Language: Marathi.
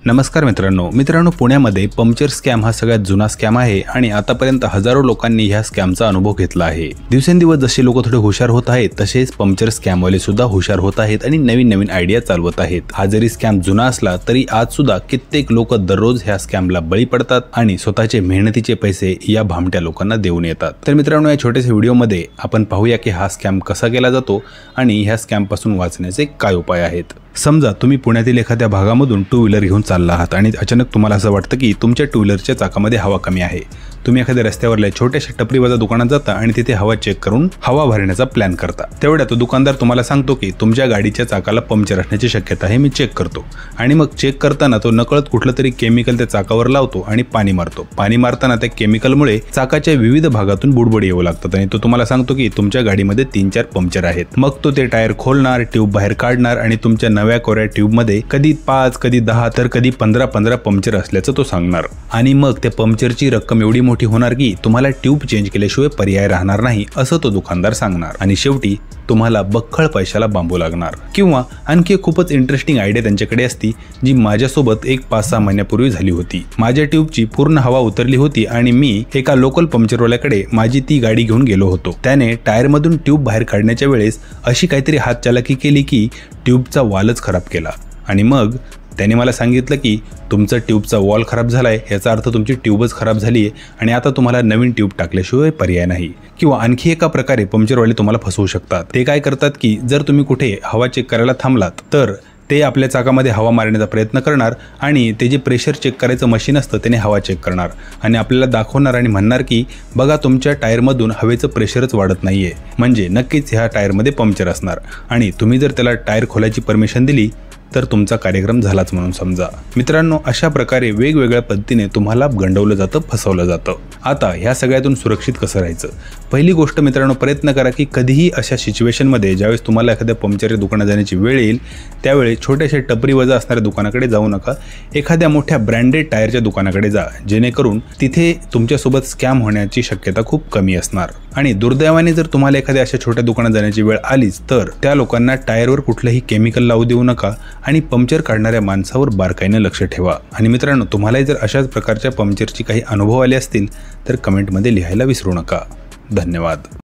नमस्कार मित्रांनो, पुण्यामध्ये पंक्चर स्कॅम हा सगळ्यात जुना स्कॅम आहे आणि आतापर्यंत हजारो लोकांनी ह्या स्कॅमचा अनुभव घेतला आहे। दिवसेंदिवस जसे लोक थोडे हुशार होत आहेत तसेच पंक्चर स्कॅमवाले सुद्धा हुशार होत आहेत आणि नवीन आयडिया चालवत आहेत। हा जरी स्कॅम जुना असला तरी आज सुद्धा कित्येक लोक दररोज ह्या स्कॅमला बळी पडतात आणि स्वतःचे मेहनतीचे पैसे या भामट्या लोकांना देऊन येतात। तर मित्रांनो, या छोट्याशा व्हिडिओमध्ये आपण पाहूया की हा स्कॅम कसा केला जातो आणि ह्या स्कॅम पासून वाचण्याचे काय उपाय आहेत। समजा तुम्ही पुण्यातील एखाद्या भागामधून टू व्हीलर घेऊन चालला आहात आणि अचानक तुम्हाला असं वाटतं की तुमच्या टू व्हीलरच्या चाकामध्ये हवा कमी आहे। तुम्ही एखाद्या रस्त्यावरल्या छोट्याशा टपरीवजा दुकानात जाता आणि तिथे हवा चेक करून हवा भरण्याचा प्लॅन करता। तेवढ्यात तो दुकानदार तुम्हाला सांगतो की तुमच्या गाडीच्या चाकाला पंक्चर असण्याची शक्यता आहे, मी चेक करतो। आणि मग चेक करताना तो नकळत कुठलं तरी केमिकल त्या चाकावर लावतो आणि पाणी मारतो। पाणी मारताना त्या केमिकलमुळे चाकाच्या विविध भागातून बुडबुडी येऊ लागतात आणि तो तुम्हाला सांगतो की तुमच्या गाडीमध्ये 3-4 पंक्चर आहेत। मग तो ते टायर खोलणार, ट्यूब बाहेर काढणार आणि तुमच्या नव्या कोऱ्या ट्यूबमध्ये कधी 5, कधी 10 तर कधी 15 पंक्चर असल्याचं तो सांगणार। आणि मग त्या पंक्चरची रक्कम एवढी मोठी होणार की तुम्हाला ट्यूब चेंज केल्याशिवाय पर्याय राहणार नाही असं तो दुकानदार सांगणार आणि शेवटी तुम्हाला बख्खळ पैशाला बांबू लागणार। किंवा आणखी एक खूपच इंटरेस्टिंग आयडिया त्यांच्याकडे असती जी माझ्यासोबत एक 5-6 महिन्यापूर्वी झाली होती। माझ्या ट्यूबची पूर्ण हवा उतरली होती आणि मी एका लोकल पंक्चरवाल्याकडे माझी ती गाडी घेऊन गेलो होतो। त्याने टायरमधून ट्यूब बाहेर काढण्याच्या वेळेस अशी काहीतरी हातचालाकी केली की ट्यूबचा वॉलच खराब केला आणि मग त्याने मला सांगितलं की तुमचा ट्यूबचा वॉल खराब झालाय, याचा अर्थ तुमची ट्यूबच खराब झाली आहे आणि आता तुम्हाला नवीन ट्यूब टाकल्याशिवाय पर्याय नाही। किंवा आणखी एका प्रकारे पंक्चरवाले तुम्हाला फसवू शकतात। ते काय करतात की जर तुम्ही कुठे हवा चेक करायला थांबलात तर ते आपल्या चाकामध्ये हवा मारण्याचा प्रयत्न करणार आणि ते जे प्रेशर चेक करायचं मशीन असतं त्याने हवा चेक करणार आणि आपल्याला दाखवणार आणि म्हणणार की बघा तुमच्या टायरमधून हवेचं प्रेशरच वाढत नाहीये, म्हणजे नक्कीच ह्या टायरमध्ये पंक्चर असणार। आणि तुम्ही जर त्याला टायर खोलायची परमिशन दिली तर तुमचा कार्यक्रम झालाच म्हणून समजा। मित्रांनो, अशा प्रकारे वेगवेगळ्या पद्धतीने तुम्हाला गंडवलं जातं, फसवलं जातं। आता ह्या सगळ्यातून सुरक्षित कसं राहायचं? पहिली गोष्ट मित्रांनो, प्रयत्न करा की कधीही अशा सिच्युएशनमध्ये ज्यावेळेस तुम्हाला एखाद्या पंक्चरच्या दुकानात जाण्याची वेळ येईल त्यावेळी छोट्याशा टपरी वजा असणाऱ्या दुकानाकडे जाऊ नका, एखाद्या मोठ्या ब्रँडेड टायरच्या दुकानाकडे जा, जेणेकरून तिथे तुमच्यासोबत स्कॅम होण्याची शक्यता खूप कमी असणार। आणि दुर्दैवाने जर तुम्हाला एखाद्या अशा छोट्या दुकानात जाण्याची वेळ आलीच तर त्या लोकांना टायरवर कुठलंही केमिकल लावू देऊ नका आणि पंक्चर काढणाऱ्या माणसावर बारकाईने लक्ष ठेवा। आणि मित्रांनो, तुम्हालाही जर अशाच प्रकारच्या पंक्चरची काही अनुभव आले असतील तर कमेंटमध्ये लिहायला विसरू नका। धन्यवाद।